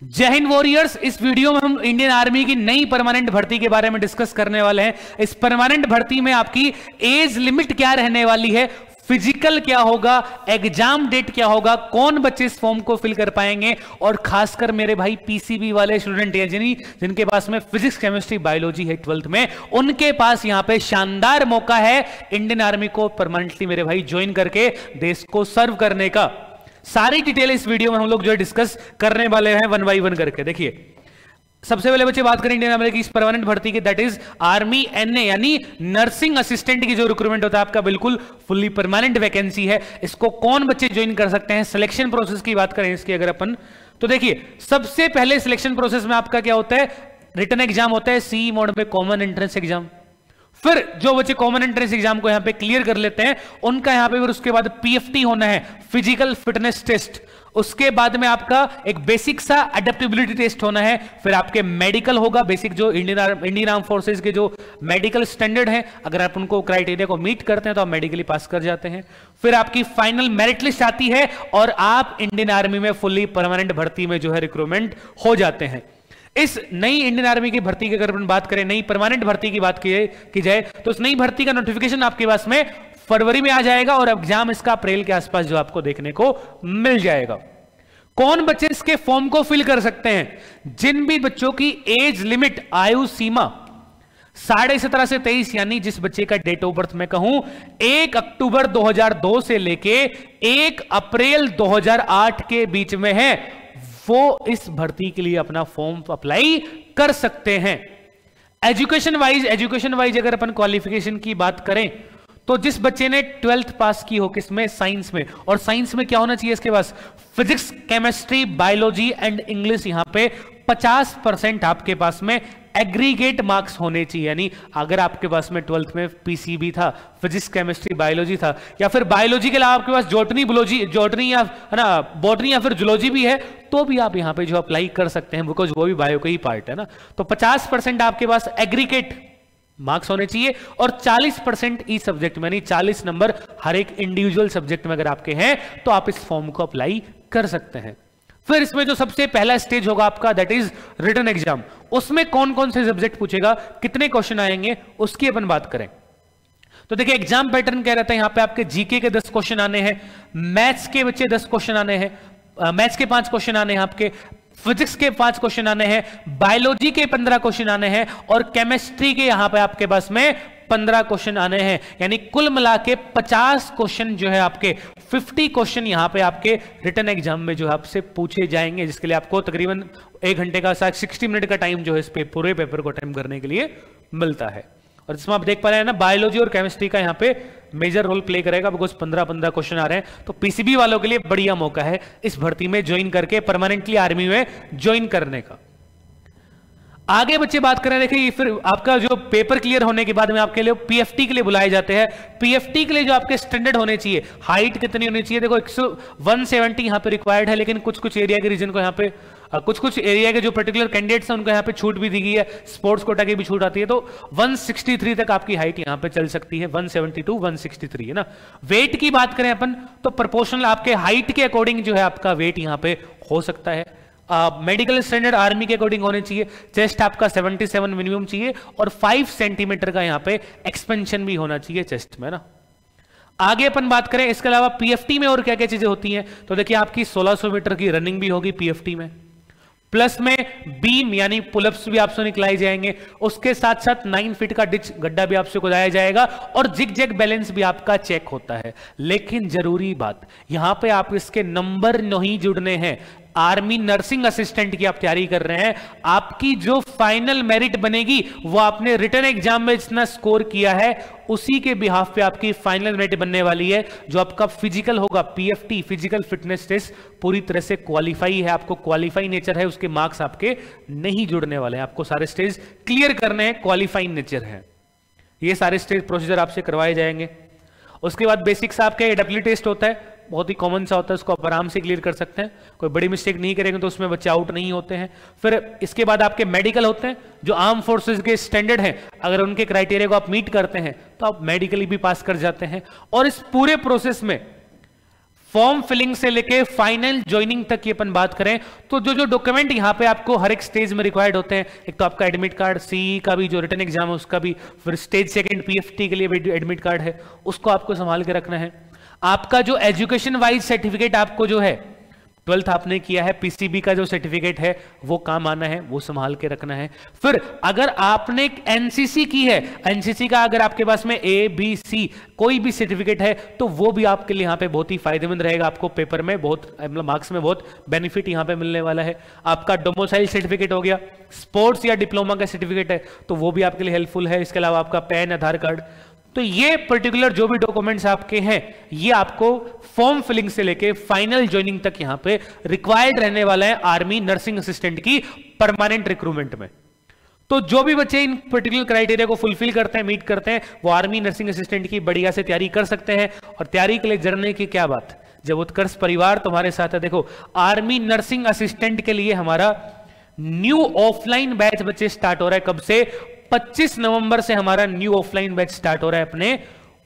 जय हिंद वॉरियर्स। इस वीडियो में हम इंडियन आर्मी की नई परमानेंट भर्ती के बारे में डिस्कस करने वाले हैं। इस परमानेंट भर्ती में आपकी एज लिमिट क्या रहने वाली है, फिजिकल क्या होगा, एग्जाम डेट क्या होगा, कौन बच्चे इस फॉर्म को फिल कर पाएंगे, और खासकर मेरे भाई पीसीबी वाले स्टूडेंट हैं जिनके पास में फिजिक्स केमिस्ट्री बायोलॉजी है 12th में, उनके पास यहां पे शानदार मौका है इंडियन आर्मी को परमानेंटली मेरे भाई ज्वाइन करके देश को सर्व करने का। सारी डिटेल इस वीडियो में हम लोग जो है डिस्कस करने वाले हैं वन बाई वन करके। देखिए, सबसे पहले बच्चे बात करें इंडियन आर्मी की इस परमानेंट भर्ती की, दैट इज आर्मी एनए यानी नर्सिंग असिस्टेंट की जो रिक्रूटमेंट होता है आपका बिल्कुल फुल्ली परमानेंट वैकेंसी है। इसको कौन बच्चे ज्वाइन कर सकते हैं, सिलेक्शन प्रोसेस की बात करें इसकी अगर अपन, तो देखिए सबसे पहले सिलेक्शन प्रोसेस में आपका क्या होता है, रिटन एग्जाम होता है सी मोड में, कॉमन एंट्रेंस एग्जाम। फिर जो बच्चे कॉमन एंट्रेंस एग्जाम को यहां पे क्लियर कर लेते हैं उनका यहां पे फिर उसके बाद पीएफटी होना है, फिजिकल फिटनेस टेस्ट। उसके बाद में आपका एक बेसिक सा अडेप्टेबिलिटी टेस्ट होना है। फिर आपके मेडिकल होगा, बेसिक जो इंडियन आर्म फोर्सेस के जो मेडिकल स्टैंडर्ड है, अगर आप उनको क्राइटेरिया को मीट करते हैं तो आप मेडिकली पास कर जाते हैं। फिर आपकी फाइनल मेरिट लिस्ट आती है और आप इंडियन आर्मी में फुल्ली परमानेंट भर्ती में जो है रिक्रूटमेंट हो जाते हैं। इस नई इंडियन आर्मी की भर्ती की अगर अपन बात करें, नई परमानेंट भर्ती की बात की जाए तो इस नई भर्ती का नोटिफिकेशन आपके पास में फरवरी में आ जाएगा और एग्जाम इसका अप्रैल के आसपास जो आपको देखने को मिल जाएगा। कौन बच्चे इसके फॉर्म को फिल कर सकते हैं, जिन भी बच्चों की एज लिमिट आयु सीमा 17.5 से 23 यानी जिस बच्चे का डेट ऑफ बर्थ मैं कहूं 1 अक्टूबर 2002 से लेके 1 अप्रैल 2008 के बीच में है, वो इस भर्ती के लिए अपना फॉर्म अप्लाई कर सकते हैं। एजुकेशन वाइज अगर अपन क्वालिफिकेशन की बात करें तो जिस बच्चे ने 12th पास की हो किसमें, साइंस में, और साइंस में क्या होना चाहिए इसके पास, physics chemistry biology and English, यहां पे 50% आपके पास में एग्रीगेट मार्क्स होने चाहिए। यानी अगर आपके पास में 12th में पीसीबी था, फिजिक्स केमिस्ट्री बायोलॉजी था, या फिर बायोलॉजी के अलावा आपके पास जॉटनी या है ना बॉटनी या फिर जूलॉजी भी है, तो भी आप यहां पे जो अप्लाई कर सकते हैं, बिकॉज वो भी बायो का ही पार्ट है ना। तो 50% आपके पास एग्रीगेट मार्क्स होने चाहिए और 40% ई सब्जेक्ट में, यानी 40 नंबर हर एक इंडिविजुअल सब्जेक्ट में अगर आपके हैं तो आप इस फॉर्म को अप्लाई कर सकते हैं। फिर इसमें जो सबसे पहला स्टेज होगा आपका, दैट इज रिटन एग्जाम। उसमें कौन कौन से सब्जेक्ट पूछेगा, कितने क्वेश्चन आएंगे, उसकी अपन बात करें तो देखिए एग्जाम पैटर्न क्या रहता है। यहां पे आपके जीके के 10 क्वेश्चन आने हैं, मैथ्स के बच्चे 10 क्वेश्चन आने हैं, मैथ्स के 5 क्वेश्चन आने हैं, आपके फिजिक्स के 5 क्वेश्चन आने हैं, बायोलॉजी के 15 क्वेश्चन आने हैं, और केमिस्ट्री के यहां पे आपके पास में 15 क्वेश्चन आने हैं। यानी कुल मिला के 50 क्वेश्चन जो है आपके 50 क्वेश्चन यहां पे आपके रिटन एग्जाम में जो है आपसे पूछे जाएंगे, जिसके लिए आपको तकरीबन 1 घंटे का 60 मिनट का टाइम जो है इस पूरे पेपर को अटेम्प्ट करने के लिए मिलता है। और जिसमें आप देख पा रहे हैं ना, बायोलॉजी और केमिस्ट्री का यहाँ पे मेजर रोल प्ले करेगा, बिकॉज 15 क्वेश्चन आ रहे हैं। तो पीसीबी वालों के लिए बढ़िया मौका है इस भर्ती में ज्वाइन करके परमानेंटली आर्मी में ज्वाइन करने का। आगे बच्चे बात करें, देखिए फिर आपका जो पेपर क्लियर होने के बाद में आपके लिए पीएफटी के लिए बुलाए जाते हैं। पीएफटी के लिए जो आपके स्टैंडर्ड होने चाहिए, हाइट कितनी होनी चाहिए, देखो 170 यहाँ पे रिक्वायर्ड है, लेकिन कुछ एरिया के रीजन को यहाँ पे कुछ एरिया के जो पर्टिकुलर कैंडिडेट्स हैं उनको यहाँ पे छूट भी दी गई है, स्पोर्ट्स कोटा की भी छूट आती है, तो 163 तक आपकी हाइट यहाँ पे चल सकती है, 172 163 है ना। वेट की बात करें अपन तो प्रोपोर्शनल आपके हाइट के अकॉर्डिंग जो है आपका वेट यहाँ पे हो सकता है। मेडिकल स्टैंडर्ड आर्मी के अकॉर्डिंग होने चाहिए, चेस्ट आपका 77 मिनिमम चाहिए और 5 सेंटीमीटर का यहाँ पे एक्सपेंशन भी होना चाहिए चेस्ट में ना। आगे अपन बात करें इसके अलावा पीएफटी में और क्या क्या चीजें होती हैं, तो देखिए आपकी 1600 मीटर की रनिंग भी होगी पीएफटी में, प्लस में बीम यानी पुलअप्स भी आपसे निकलाए जाएंगे, उसके साथ साथ 9 फीट का डिच गड्ढा भी आपसे खुदाया जाएगा और जिग जैग बैलेंस भी आपका चेक होता है। लेकिन जरूरी बात यहां पे आप इसके नंबर नहीं जुड़ने हैं। आर्मी नर्सिंग असिस्टेंट की आप तैयारी कर रहे हैं, आपकी जो फाइनल मेरिट बनेगी वो आपने रिटन एग्जाम में जितना स्कोर किया है उसी के बिहाफ पे आपकी फाइनल मेरिट बनने वाली है। जो आपका फिजिकल होगा, पीएफटी फिजिकल फिटनेस टेस्ट पूरी तरह से क्वालिफाई है, आपको क्वालिफाई नेचर है, उसके मार्क्स आपके नहीं जुड़ने वाले हैं, आपको सारे स्टेज क्लियर करने हैं, क्वालिफाइंग नेचर है। ये सारे स्टेज प्रोसीजर आपसे करवाए जाएंगे। उसके बाद बेसिक्स आपका एडेप्टिबिलिटी टेस्ट होता है, बहुत ही कॉमन सा होता है, उसको आप आराम से क्लियर कर सकते हैं, कोई बड़ी मिस्टेक नहीं करेंगे तो उसमें बच्चे आउट नहीं होते हैं। फिर इसके बाद आपके मेडिकल होते हैं, जो आर्म फोर्सेस के स्टैंडर्ड हैं, अगर उनके क्राइटेरिया को आप मीट करते हैं तो आप मेडिकली भी पास कर जाते हैं। और इस पूरे प्रोसेस में फॉर्म फिलिंग से लेके फाइनल ज्वाइनिंग तक की अपन बात करें तो जो जो डॉक्यूमेंट यहां पे आपको हर एक स्टेज में रिक्वायर्ड होते हैं, एक तो आपका एडमिट कार्ड, सीई का भी जो रिटन एग्जाम है उसका भी, फिर स्टेज सेकंड पीएफटी के लिए भी एडमिट कार्ड है, उसको आपको संभाल के रखना है। आपका जो एजुकेशन वाइज सर्टिफिकेट आपको जो है 12th आपने किया है, पीसीबी का जो सर्टिफिकेट है वो काम आना है, वो संभाल के रखना है। फिर अगर आपने एनसीसी की है, एनसीसी का अगर आपके पास में ए बी सी कोई भी सर्टिफिकेट है तो वो भी आपके लिए यहां पे बहुत ही फायदेमंद रहेगा, आपको पेपर में बहुत मतलब मार्क्स में बहुत बेनिफिट यहां पे मिलने वाला है। आपका डोमिसाइल सर्टिफिकेट हो गया, स्पोर्ट्स या डिप्लोमा का सर्टिफिकेट है तो वो भी आपके लिए हेल्पफुल है। इसके अलावा आपका पैन, आधार कार्ड, तो ये पर्टिकुलर जो भी डॉक्यूमेंट्स आपके हैं ये आपको फॉर्म फिलिंग से लेके फाइनल ज्वाइनिंग तक यहां पे रिक्वायर्ड रहने वाला है आर्मी नर्सिंग असिस्टेंट की परमानेंट रिक्रूटमेंट में। तो जो भी बच्चे इन पर्टिकुलर क्राइटेरिया को फुलफिल करते हैं, मीट करते हैं, वो आर्मी नर्सिंग असिस्टेंट की बढ़िया से तैयारी कर सकते हैं। और तैयारी के लिए जरने की क्या बात, जब उत्कर्ष परिवार तुम्हारे साथ है। देखो आर्मी नर्सिंग असिस्टेंट के लिए हमारा न्यू ऑफलाइन बैच बच्चे स्टार्ट हो रहा है। कब से? 25 नवंबर से हमारा न्यू ऑफलाइन बैच स्टार्ट हो रहा है अपने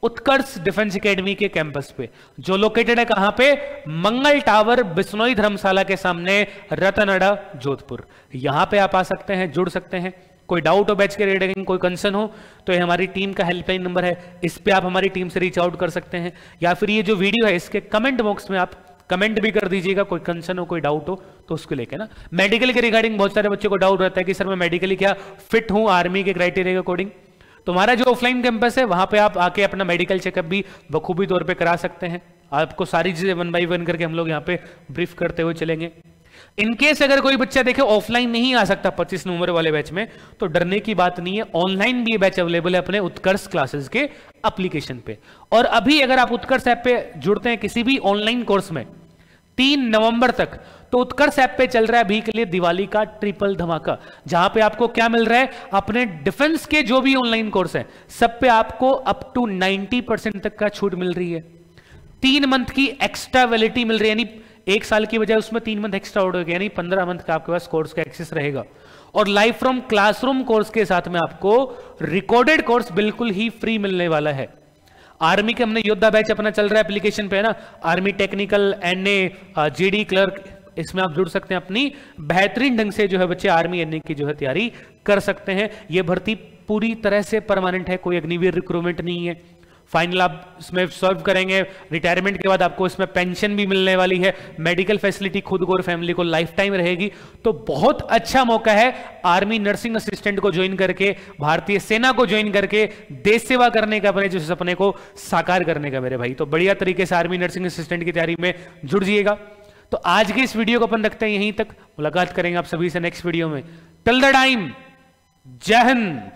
उत्कर्ष डिफेंस एकेडमी के कैंपस पे, जो लोकेटेड है कहां पे? मंगल टावर, बिश्नोई धर्मशाला के सामने, रतनअड़ा, जोधपुर। यहां पे आप आ सकते हैं, जुड़ सकते हैं। कोई डाउट हो बैच के रिगार्डिंग, कोई कंसर्न हो तो ये हमारी टीम का हेल्पलाइन नंबर है, इस पे आप हमारी टीम से रीच आउट कर सकते हैं। या फिर ये जो वीडियो है इसके कमेंट बॉक्स में आप कमेंट भी कर दीजिएगा, कोई कंसर्न हो, कोई डाउट हो तो उसको लेके ना। मेडिकल के रिगार्डिंग बहुत सारे बच्चों को डाउट रहता है कि सर मैं मेडिकली क्या फिट हूं आर्मी के क्राइटेरिया के अकॉर्डिंग। तो हमारा जो ऑफलाइन कैंपस है वहां पे आप आके अपना मेडिकल चेकअप भी बखूबी तौर पे करा सकते हैं। आपको सारी चीजें 1 बाय 1 करके हम लोग यहाँ पे ब्रीफ करते हुए चलेंगे। इनकेस अगर कोई बच्चा देखे ऑफलाइन नहीं आ सकता 25 नवंबर वाले बैच में, तो डरने की बात नहीं है, ऑनलाइन भी ये बैच अवेलेबल है अपने उत्कर्ष क्लासेस के एप्लीकेशन पे। और अभी अगर आप उत्कर्ष ऐप पे जुड़ते हैं किसी भी ऑनलाइन कोर्स में 3 नवंबर तक, तो उत्कर्ष ऐप पे चल रहा है अभी के लिए दिवाली का ट्रिपल धमाका, जहां पे आपको क्या मिल रहा है, अपने डिफेंस के जो भी ऑनलाइन कोर्स हैं सब पे आपको अप टू 90% तक का छूट मिल रही है। 3 मंथ की एक्स्ट्रा वैलिडिटी मिल रही है, यानी 1 साल की बजाय उसमें 3 मंथ एक्स्ट्रा हो गया, यानी 15 मंथ का आपके पास कोर्स का एक्सेस रहेगा। और लाइव फ्रॉम क्लासरूम कोर्स के साथ में आपको रिकॉर्डेड कोर्स बिल्कुल ही फ्री मिलने वाला है। आर्मी के हमने योद्धा बैच अपना चल रहा है एप्लीकेशन पे, है ना, army technical, NA, GD clerk, इसमें आप जुड़ सकते हैं, अपनी बेहतरीन ढंग से जो है बच्चे आर्मी एनए की जो है तैयारी कर सकते हैं। ये भर्ती पूरी तरह से परमानेंट है, कोई अग्निवीर रिक्रूटमेंट नहीं है। फाइनल आप इसमें सर्व करेंगे, रिटायरमेंट के बाद आपको इसमें पेंशन भी मिलने वाली है, मेडिकल फैसिलिटी खुद को और फैमिली को लाइफ टाइम रहेगी। तो बहुत अच्छा मौका है आर्मी नर्सिंग असिस्टेंट को ज्वाइन करके, भारतीय सेना को ज्वाइन करके देश सेवा करने का, अपने जो सपने को साकार करने का मेरे भाई। तो बढ़िया तरीके से आर्मी नर्सिंग असिस्टेंट की तैयारी में जुड़ जाइएगा। तो आज की इस वीडियो को अपन रखते हैं यहीं तक, मुलाकात करेंगे आप सभी से नेक्स्ट वीडियो में। टिल द टाइम, जय हिंद।